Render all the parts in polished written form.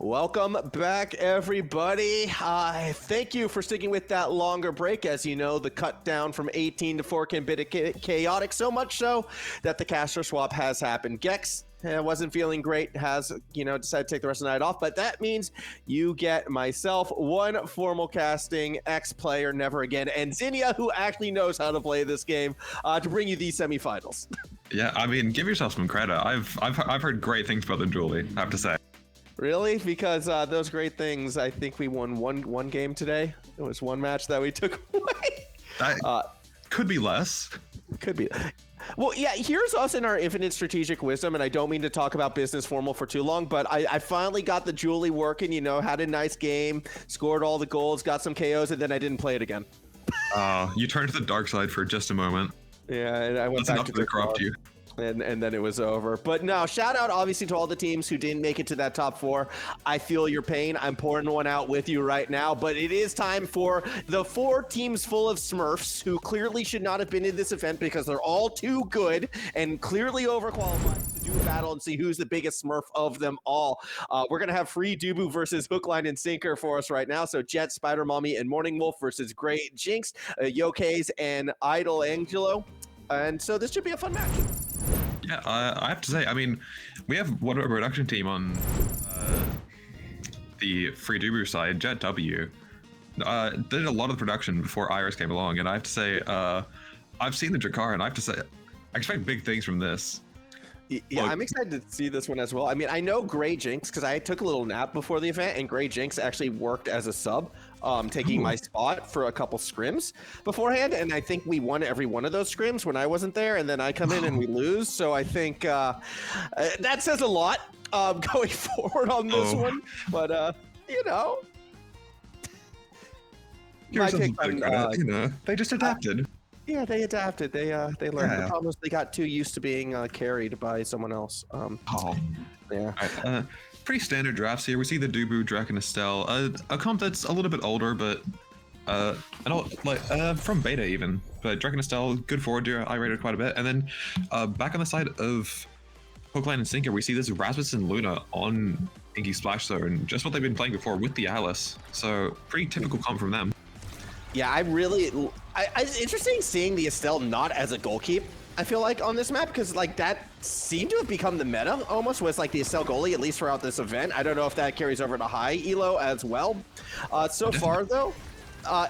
Welcome back, everybody. Thank you for sticking with that longer break. As you know, the cut down from 18 to 4 can be chaotic, so much so that the caster swap has happened. Gex wasn't feeling great, has, decided to take the rest of the night off, but that means you get myself, one formal casting ex-player, never again, and Zinnia, who actually knows how to play this game, to bring you these semifinals. Yeah, I mean, give yourself some credit. I've heard great things about them, Julie, I have to say. Really? Because those great things, I think we won one game today. It was one match that we took away. That could be less. Could be. Well, yeah, here's us in our infinite strategic wisdom, and I don't mean to talk about business formal for too long, but I finally got the Julie working, had a nice game, scored all the goals, got some KOs, and then I didn't play it again. You turned to the dark side for just a moment. Yeah, and I went back to the corrupt you. And then it was over. But no, shout out obviously to all the teams who didn't make it to that top 4. I feel your pain. I'm pouring one out with you right now. But it is time for the 4 teams full of Smurfs who clearly should not have been in this event because they're all too good and clearly overqualified to do a battle and see who's the biggest Smurf of them all. We're going to have free Duboo versus Hook, Line, and Sinker for us right now. So Jett, SpiderMommy, and MourningWolf versus GrayJinxed, yoKaaze, and IdleAngelo. And so this should be a fun match. Yeah, I have to say, I mean, we have one production team on the free Duboo side, JettW. Did a lot of the production before Iris came along, and I have to say, I've seen the Drakar, and I have to say, I expect big things from this. Yeah, I'm excited to see this one as well. I mean, I know GrayJinxed because I took a little nap before the event, and GrayJinxed actually worked as a sub, taking my spot for a couple scrims beforehand, and I think we won every one of those scrims when I wasn't there, and then I come in and we lose. So I think that says a lot going forward on this one. But they just adapted. Yeah, they adapted. They learned. Yeah. The problem is they got too used to being carried by someone else. Yeah. Right, pretty standard drafts here. We see the Duboo, Drek, and Estelle. A comp that's a little bit older, but from beta even. But Drek and Estelle, good forward tier. I rated quite a bit. And then back on the side of Hook, Line, and Sinker, we see this Rasmus and Luna on Inky Splash Zone, just what they've been playing before with the Atlas. So pretty typical comp from them. Yeah, it's interesting seeing the Estelle not as a goalkeep, I feel like, on this map, because that seemed to have become the meta almost, was the Estelle goalie, at least throughout this event. I don't know if that carries over to high elo as well. So far, though,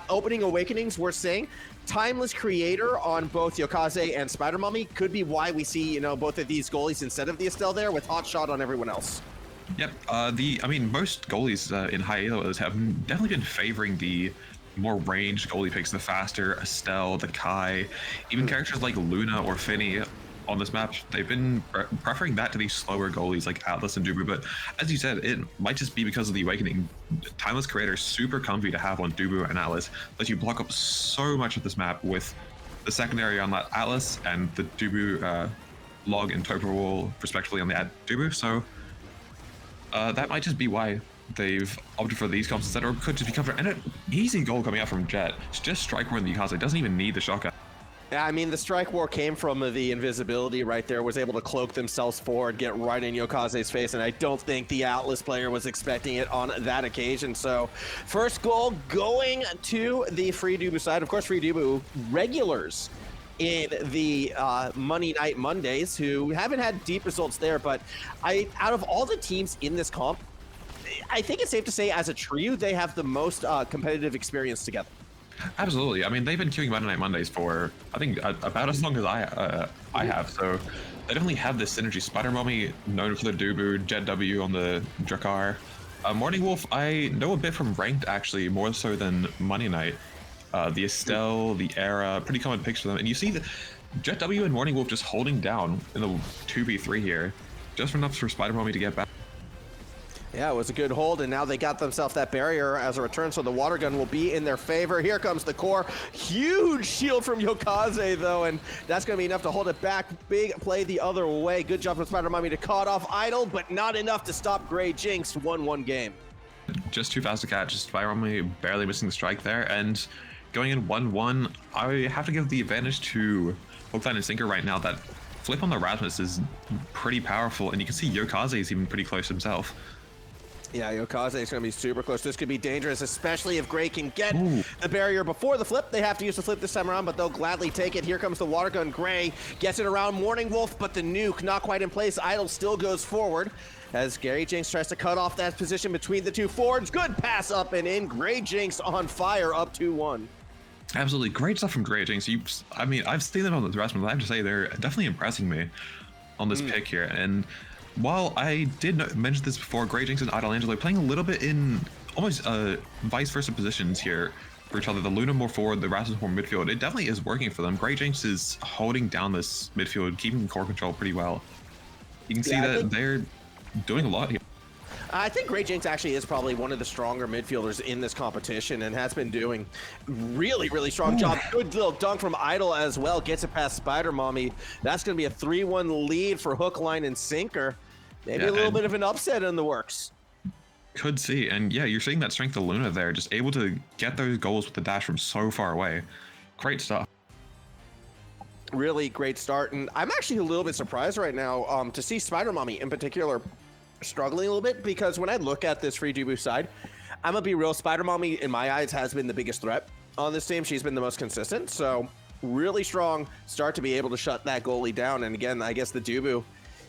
opening Awakenings, we're saying timeless creator on both yoKaaze and SpiderMommy could be why we see, both of these goalies instead of the Estelle there, with hot shot on everyone else. Yep. Most goalies in high elos have definitely been favoring the more ranged goalie picks, the faster Estelle, the Kai, even characters like Luna or Finny on this map. They've been preferring that to these slower goalies like Atlas and Duboo. But as you said, it might just be because of the Awakening. Timeless Creator is super comfy to have on Duboo and Atlas, that you block up so much of this map with the secondary on that Atlas and the Duboo log and Coachable respectively on the Duboo. So that might just be why they've opted for these comps instead, or could just be covered. And an easy goal coming out from Jett. It's just Strike War in the yoKaaze. It doesn't even need the shotgun. Yeah, I mean, the Strike War came from the invisibility right there, was able to cloak themselves forward, get right in yoKaaze's face, and I don't think the Atlas player was expecting it on that occasion. So, first goal going to the free Duboo side. Of course, free Duboo regulars in the Money Night Mondays, who haven't had deep results there, but out of all the teams in this comp, I think it's safe to say, as a trio, they have the most competitive experience together. Absolutely. I mean, they've been queuing Monday Night Mondays for, I think, about as long as I have. So they definitely have this synergy. SpiderMommy, known for the Duboo, JettW on the Drakar. MourningWolf, I know a bit from Ranked, actually, more so than Monday Night. The Estelle, the Era, pretty common picks for them. And you see that JettW and MourningWolf just holding down in the 2v3 here, just enough for SpiderMommy to get back. Yeah, it was a good hold, and now they got themselves that barrier as a return, so the water gun will be in their favor. Here comes the core. Huge shield from yoKaaze, though, and that's going to be enough to hold it back. Big play the other way. Good job from SpiderMommy to cut off Idle, but not enough to stop GrayJinxed. 1-1 game. Just too fast to catch. SpiderMommy barely missing the strike there, and going in 1-1, I have to give the advantage to Hook, Line, and Sinker right now. That flip on the Rasmus is pretty powerful, and you can see yoKaaze is even pretty close himself. Yeah, yoKaaze is going to be super close. This could be dangerous, especially if Gray can get Ooh. the barrier before the flip. They have to use the flip this time around, but they'll gladly take it. Here comes the water gun. Gray gets it around MourningWolf, but the nuke not quite in place. Idle still goes forward as GrayJinxed tries to cut off that position between the two forwards. Good pass up and in. GrayJinxed on fire, up 2-1. Absolutely great stuff from GrayJinxed. I mean, I've seen them on the rest, but I have to say they're definitely impressing me on this pick here. And while I did mention this before, GrayJinxed and IdleAngelo playing a little bit in almost vice versa positions here for each other. The Luna more forward, the Rasmus more midfield. It definitely is working for them. GrayJinxed is holding down this midfield, keeping core control pretty well. You can see that they're doing a lot here. I think GrayJinxed actually is probably one of the stronger midfielders in this competition and has been doing really, really strong job. Good little dunk from Idle as well. Gets it past SpiderMommy. That's going to be a 3-1 lead for hook, line, and sinker. Maybe a little bit of an upset in the works. Could see. And yeah, you're seeing that strength of Luna there, just able to get those goals with the dash from so far away. Great stuff. Really great start. And I'm actually a little bit surprised right now to see SpiderMommy in particular struggling a little bit, because when I look at this free Duboo side, I'm gonna be real, SpiderMommy in my eyes has been the biggest threat on this team. She's been the most consistent, so really strong start to be able to shut that goalie down. And again, I guess the Duboo,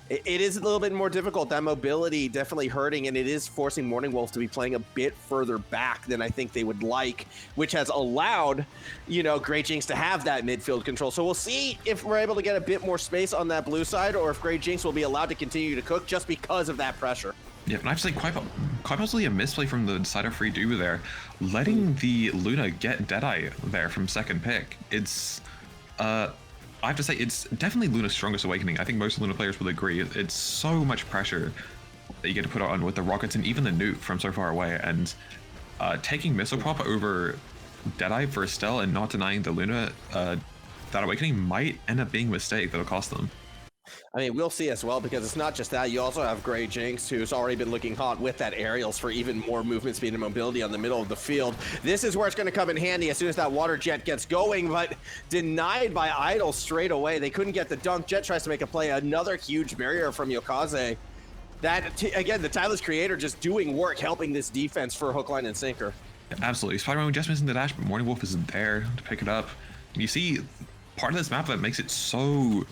it is a little bit more difficult. That mobility definitely hurting, and it is forcing MourningWolf to be playing a bit further back than I think they would like, which has allowed, you know, GrayJinxed to have that midfield control. So we'll see if we're able to get a bit more space on that blue side, or if GrayJinxed will be allowed to continue to cook just because of that pressure. Yeah, and actually quite possibly a misplay from the side of free Duboo there, letting the Luna get Deadeye there from second pick. It's I have to say, it's definitely Luna's strongest awakening. I think most Luna players will agree. It's so much pressure that you get to put on with the rockets and even the nuke from so far away. And taking Missile Prop over Deadeye for Estelle and not denying the Luna that awakening might end up being a mistake that'll cost them. I mean, we'll see as well, because it's not just that. You also have GrayJinxed, who's already been looking hot with that aerials for even more movement speed and mobility on the middle of the field. This is where it's going to come in handy as soon as that water jet gets going, but denied by Idle straight away. They couldn't get the dunk. Jet tries to make a play. Another huge barrier from yoKaaze. That, again, the Tireless Creator just doing work, helping this defense for hook, line, and sinker. Absolutely. SpiderMommy just missing the dash, but MourningWolf isn't there to pick it up. And you see, part of this map that makes it so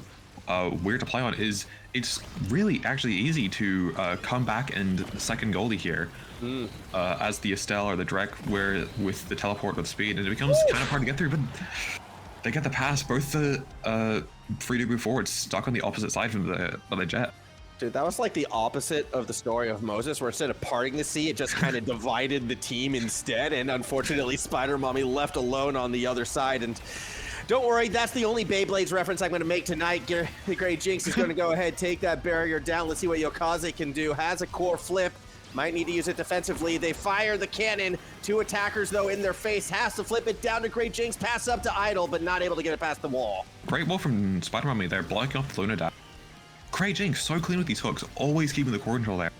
weird to play on is it's really actually easy to come back and second goalie here as the Estelle or the Drek, where with the teleport with speed, and it becomes kind of hard to get through, but they get the pass. Both the free Duboo forwards stuck on the opposite side from the jet. Dude, that was like the opposite of the story of Moses, where instead of parting the sea, it just kind of divided the team instead, and unfortunately SpiderMommy left alone on the other side. And don't worry, that's the only Beyblades reference I'm going to make tonight. GrayJinxed is going to go ahead, take that barrier down. Let's see what yoKaaze can do. Has a core flip. Might need to use it defensively. They fire the cannon. Two attackers, though, in their face. Has to flip it down to GrayJinxed. Pass up to Idle, but not able to get it past the wall. Great ball from SpiderMommy there, blocking off the Luna dash. GrayJinxed so clean with these hooks, always keeping the core control there.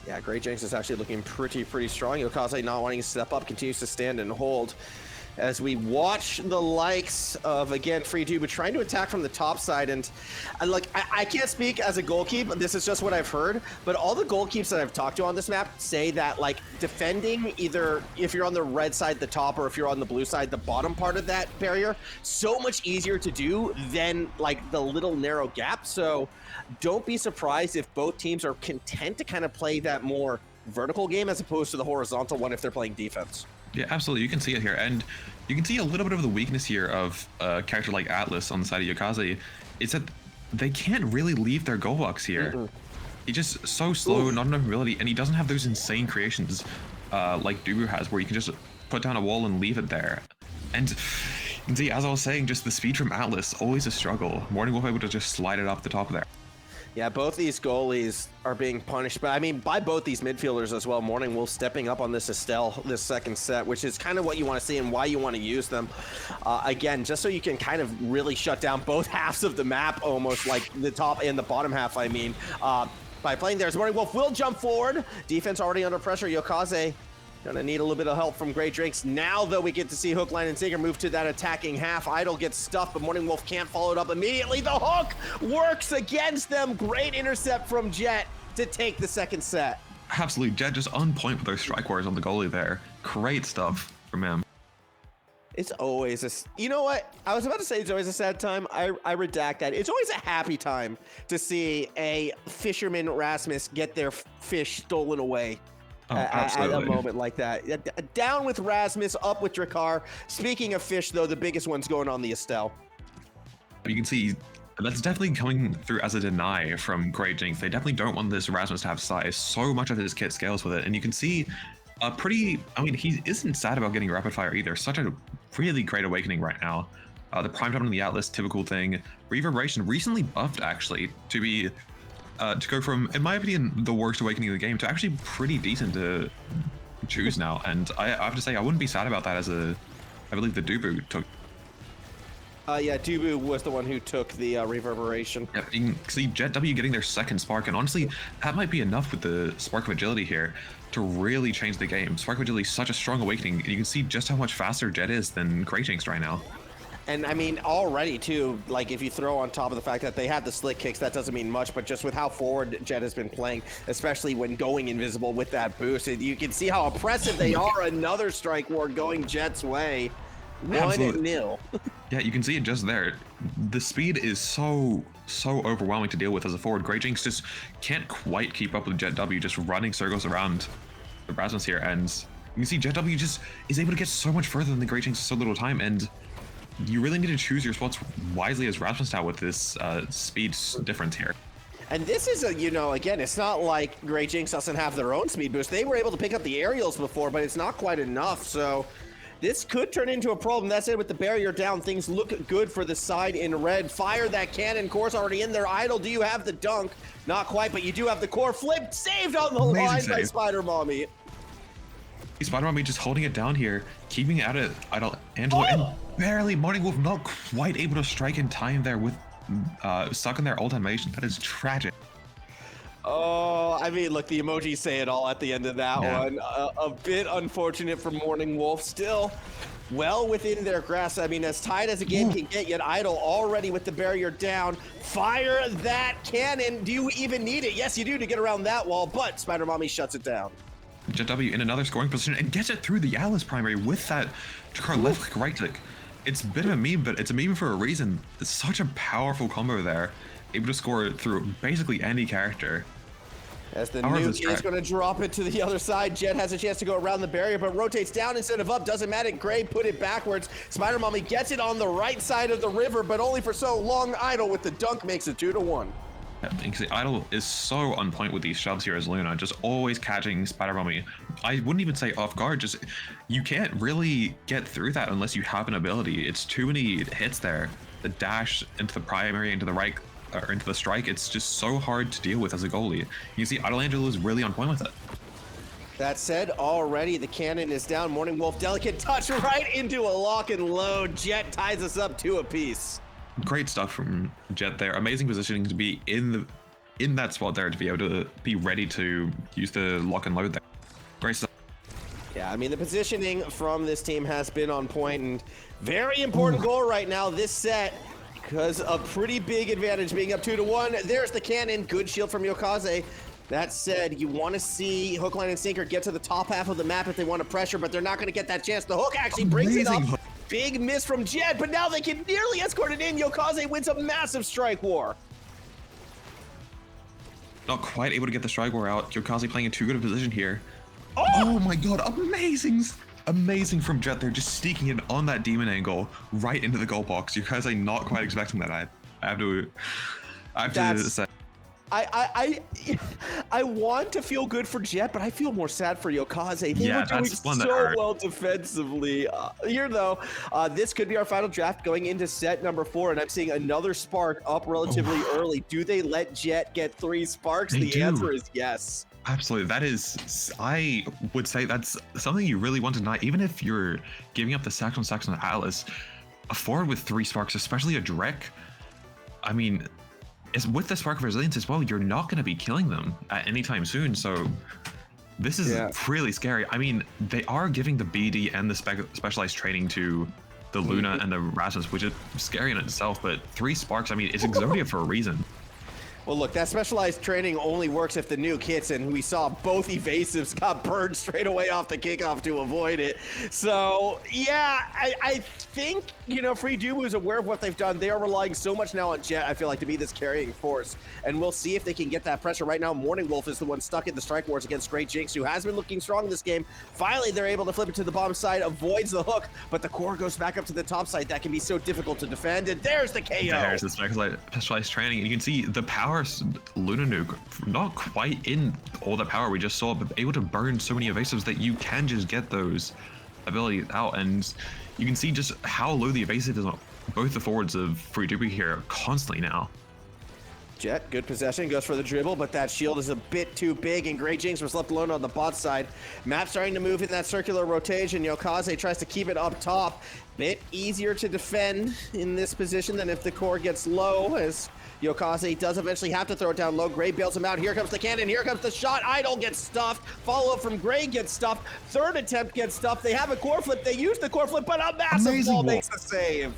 Yeah, GrayJinxed is actually looking pretty strong. yoKaaze not wanting to step up, continues to stand and hold. As we watch the likes of, again, free Duboo trying to attack from the top side. And like, I can't speak as a goalkeeper, this is just what I've heard, but all the goalkeepers that I've talked to on this map say that, like, defending either if you're on the red side, the top, or if you're on the blue side, the bottom part of that barrier, so much easier to do than, like, the little narrow gap. So don't be surprised if both teams are content to kind of play that more vertical game as opposed to the horizontal one if they're playing defense. Yeah, absolutely. You can see it here. And you can see a little bit of the weakness here of a character like Atlas on the side of yoKaaze. Is that they can't really leave their goal box here. He's just so slow, not enough mobility, and he doesn't have those insane creations like Duboo has, where you can just put down a wall and leave it there. And you can see, as I was saying, just the speed from Atlas, always a struggle. MourningWolf able to just slide it off the top of there. Yeah, both these goalies are being punished, but I mean, by both these midfielders as well. MourningWolf stepping up on this Estelle, this second set, which is kind of what you want to see and why you want to use them. Again, just so you can kind of really shut down both halves of the map, almost like the top and the bottom half, I mean. By playing there, MourningWolf will jump forward. Defense already under pressure. yoKaaze gonna need a little bit of help from GrayJinxed. Now, though, we get to see hook, line, and sinker move to that attacking half. Idle gets stuffed, but MourningWolf can't follow it up immediately. The hook works against them. Great intercept from Jet to take the second set. Absolutely, Jett just on point with those strike wars on the goalie there. Great stuff from him. It's always you know what? I was about to say it's always a sad time. I redact that. It's always a happy time to see a fisherman Rasmus get their fish stolen away. At a moment like that. Down with Rasmus, up with Drakkar. Speaking of fish, though, the biggest one's going on the Estelle. You can see that's definitely coming through as a deny from GrayJinxed. They definitely don't want this Rasmus to have size. So much of his kit scales with it. And you can see he isn't sad about getting rapid fire either. Such a really great awakening right now. The prime time on the Atlas, typical thing. Reverberation recently buffed actually to go from, in my opinion, the worst awakening of the game to actually pretty decent to choose now. And I have to say, I wouldn't be sad about that as I believe the Duboo took. Yeah, Duboo was the one who took the reverberation. Yeah, you can see JettW getting their second spark, and honestly, that might be enough with the Spark of Agility here to really change the game. Spark of Agility is such a strong awakening, and you can see just how much faster Jett is than GrayJinxed right now. And I mean, already too, like if you throw on top of the fact that they have the slick kicks, that doesn't mean much, but just with how forward Jett has been playing, especially when going invisible with that boost, you can see how oppressive they are. Another strike war going Jett's way. 1-0. Yeah, you can see it just there. The speed is so overwhelming to deal with as a forward. GrayJinxed just can't quite keep up with JettW, just running circles around the Rasmus here, and you can see JettW just is able to get so much further than the GrayJinxed in so little time, and you really need to choose your spots wisely as Rasmus now with this speed difference here. And this is again, it's not like GrayJinxed doesn't have their own speed boost. They were able to pick up the aerials before, but it's not quite enough. So this could turn into a problem. That's it with the barrier down. Things look good for the side in red. Fire that cannon. Core's already in there. Idle, do you have the dunk? Not quite, but you do have the core. Flipped, saved on the line by SpiderMommy. SpiderMommy just holding it down here, keeping it out of IdleAngelo, and barely MourningWolf not quite able to strike in time there with stuck in their ult animation. That is tragic. Oh, I mean, look, the emojis say it all at the end of that one. A bit unfortunate for MourningWolf. Still well within their grasp. I mean, as tight as a game can get, yet Idle already with the barrier down. Fire that cannon. Do you even need it? Yes, you do to get around that wall, but SpiderMommy shuts it down. JettW in another scoring position and gets it through the Atlas primary with that Drakkar left click, right click. It's a bit of a meme, but it's a meme for a reason. It's such a powerful combo there. Able to score through basically any character. As the nuke is going to drop it to the other side. Jett has a chance to go around the barrier, but rotates down instead of up. Doesn't matter. Gray put it backwards. SpiderMommy gets it on the right side of the river, but only for so long. Idle with the dunk makes it 2-1. Idle is so on point with these shoves here as Luna, just always catching SpiderMommy. I wouldn't even say off guard, just you can't really get through that unless you have an ability. It's too many hits there. The dash into the primary, into the right, or into the strike, it's just so hard to deal with as a goalie. You see IdleAngelo is really on point with it. That said, already the cannon is down. MourningWolf, delicate touch right into a lock and load. Jett ties us up 2 apiece. Great stuff from Jett there. Amazing positioning to be in that spot there to be able to be ready to use the lock and load there. Great stuff. Yeah, I mean, the positioning from this team has been on point, and very important goal right now this set, because a pretty big advantage being up 2-1. There's the cannon. Good shield from yoKaaze. That said, you want to see Hook, Line, and Sinker get to the top half of the map if they want to pressure, but they're not going to get that chance. The Hook actually brings it up. Big miss from Jett, but now they can nearly escort it in. yoKaaze wins a massive strike war. Not quite able to get the strike war out. yoKaaze playing in too good a position here. Oh my god, amazing from Jett there, just sneaking in on that demon angle right into the goal box. yoKaaze not quite expecting that. I have to say. I want to feel good for Jett, but I feel more sad for yoKaaze. They were doing so well defensively. Here, though, this could be our final draft going into set number 4, and I'm seeing another spark up relatively early. Do they let Jett get 3 sparks? The answer is yes. Absolutely. That is, I would say that's something you really want to not, even if you're giving up the stacks on Atlas, a forward with 3 sparks, especially a Drek, I mean, with the Spark of Resilience as well, you're not going to be killing them at any time soon. So this is really scary. I mean, they are giving the BD and the specialized training to the Luna and the Rasmus, which is scary in itself, but 3 sparks, I mean, it's Exodia for a reason. Well, look, that specialized training only works if the nuke hits, and we saw both evasives got burned straight away off the kickoff to avoid it. So, yeah, I think, you know, Free Duboo is aware of what they've done. They are relying so much now on Jett, I feel like, to be this carrying force, and we'll see if they can get that pressure. Right now, MourningWolf is the one stuck in the strike wars against GrayJinxed, who has been looking strong this game. Finally, they're able to flip it to the bottom side, avoids the hook, but the core goes back up to the top side. That can be so difficult to defend, and there's the KO. There's the specialized training, and you can see the power Luna nuke, not quite in all the power we just saw, but able to burn so many evasives that you can just get those abilities out, and you can see just how low the evasive is on both the forwards of Free Duboo here constantly now. Jett, good possession, goes for the dribble, but that shield is a bit too big, and GrayJinxed was left alone on the bot side. Map starting to move in that circular rotation. yoKaaze tries to keep it up top. Bit easier to defend in this position than if the core gets low, as yoKaaze does eventually have to throw it down low. Gray bails him out. Here comes the cannon. Here comes the shot. Idle gets stuffed. Follow up from Gray gets stuffed. Third attempt gets stuffed. They have a core flip. They use the core flip, but a massive wall makes the save.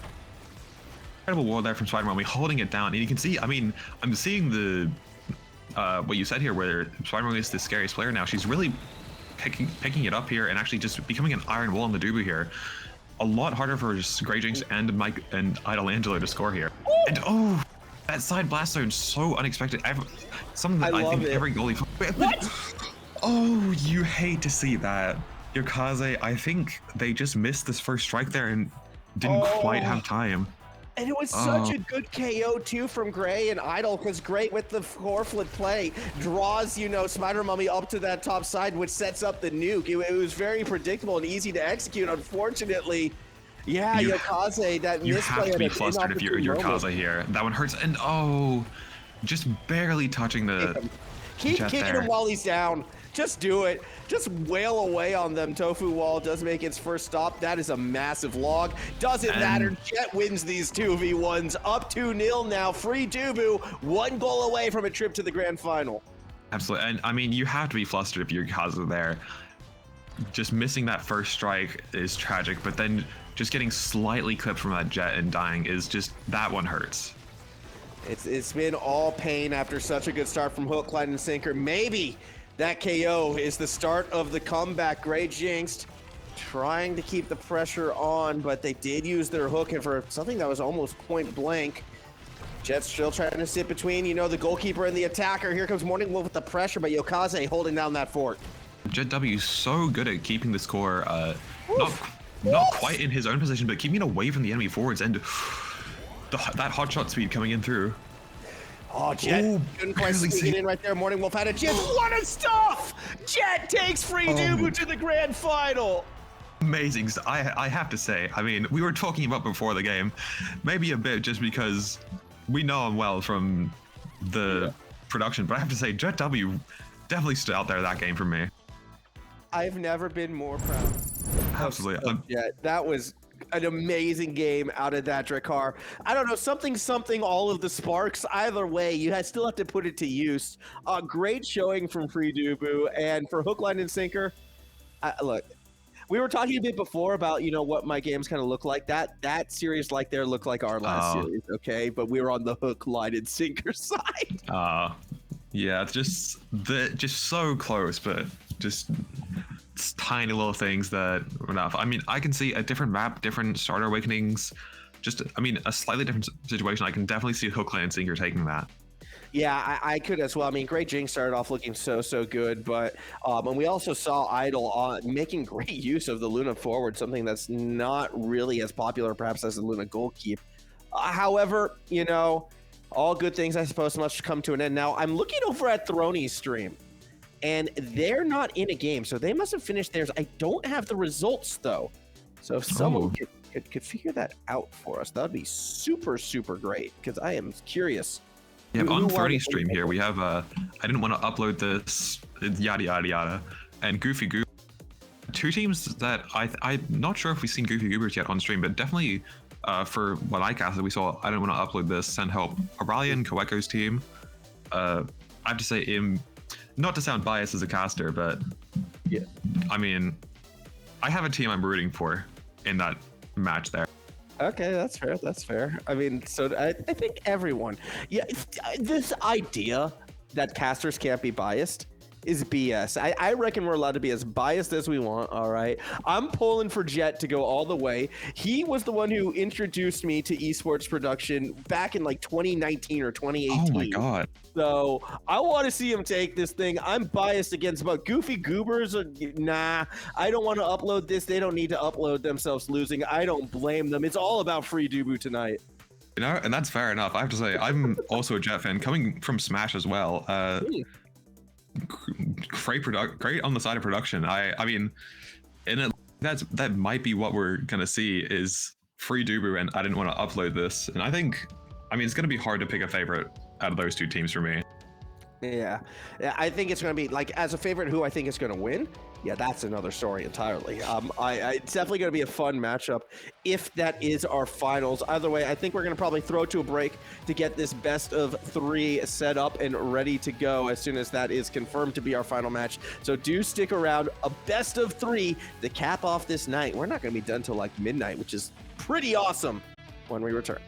Incredible wall there from SpiderMommy, holding it down, and you can see, I mean, I'm seeing the what you said here, where SpiderMommy is the scariest player now. She's really picking it up here and actually just becoming an iron wall on the Duboo here. A lot harder for GrayJinxed and Mike and IdleAngelo to score here. Ooh. And oh, that side blast zone, so unexpected. Something that I think every goalie. What? Oh, you hate to see that. yoKaaze, I think they just missed this first strike there and didn't quite have time. And it was such a good KO too from Gray and Idle, because Gray with the core flip play draws, you know, SpiderMommy up to that top side, which sets up the nuke. It was very predictable and easy to execute. Unfortunately, yeah, yoKaaze, that you have to be flustered if you're yoKaaze here. That one hurts, and oh, just barely touching the. Keep kicking him while he's down. Just do it. Just wail away on them. Tofu Wall does make its first stop. That is a massive log. Doesn't matter. Jett wins these 2v1s. Up 2-0 now. Free Duboo, 1 goal away from a trip to the grand final. Absolutely. And I mean, you have to be flustered if you're yoKaaze there. Just missing that first strike is tragic, but then just getting slightly clipped from that Jett and dying is just, that one hurts. It's been all pain after such a good start from hook, line, and sinker. Maybe that KO is the start of the comeback. GrayJinxed trying to keep the pressure on, but they did use their hook, and for something that was almost point blank. Jett's still trying to sit between, you know, the goalkeeper and the attacker. Here comes MourningWolf with the pressure, but yoKaaze holding down that fort. JettW is so good at keeping the score, not quite in his own position, but keeping it away from the enemy forwards, and that hot shot speed coming in through. Oh, Jett couldn't quite sneak it in right there. MourningWolf had a chance. What a stuff! Jett takes Free Duboo to the grand final. Amazing. I have to say, I mean, we were talking about before the game, maybe a bit just because we know him well from the production, but I have to say, JettW definitely stood out there that game for me. I've never been more proud. Absolutely. Jett. That was an amazing game out of that Drakkar. I don't know, something, all of the sparks. Either way, you still have to put it to use. Great showing from Free Duboo, and for hook, line, and sinker. Look, we were talking a bit before about, you know, what my games kind of look like. That series like there looked like our last series, okay? But we were on the hook, line, and sinker side. Yeah, it's just so close, but just tiny little things that were enough. I mean, I can see a different map, different starter awakenings, just, I mean, a slightly different situation. I can definitely see hook, line, and sinker taking that. Yeah, I could as well. I mean, GrayJinxed started off looking so good, but and we also saw Idle making great use of the Luna forward, something that's not really as popular perhaps as the Luna goalkeep. However, you know, all good things I suppose must come to an end. Now, I'm looking over at Throny's stream, and they're not in a game, so they must have finished theirs. I don't have the results, though. So if someone could figure that out for us, that would be super great, because I am curious. Yeah, on Throny's stream here, we have, I didn't want to upload this, yada, and Goofy Goober. Two teams that I'm not sure if we've seen Goofy Goobers yet on stream, but definitely for what I casted, we saw, I didn't want to upload this, send help. Aurelian Koeko's team, I have to say, not to sound biased as a caster, but yeah, I mean, I have a team I'm rooting for in that match there. Okay, that's fair. That's fair. I mean, so I think everyone, yeah, this idea that casters can't be biased is BS. I reckon we're allowed to be as biased as we want. All right. I'm pulling for Jett to go all the way. He was the one who introduced me to esports production back in like 2019 or 2018. Oh my god. So I want to see him take this thing. I'm biased against, but goofy goobers. Nah, I don't want to upload this. They don't need to upload themselves losing. I don't blame them. It's all about free Duboo tonight. You know, and that's fair enough. I have to say, I'm also a Jett fan, coming from Smash as well. Great on the side of production. I mean, in it, that might be what we're gonna see is free Duboo, and I didn't want to upload this. And I mean, it's gonna be hard to pick a favorite out of those two teams for me. Yeah, I think it's going to be like, as a favorite, who I think is going to win. Yeah, that's another story entirely. It's definitely going to be a fun matchup if that is our finals. Either way, I think we're going to probably throw to a break to get this best of 3 set up and ready to go as soon as that is confirmed to be our final match. So do stick around. A best of 3 to cap off this night. We're not going to be done till like midnight, which is pretty awesome when we return.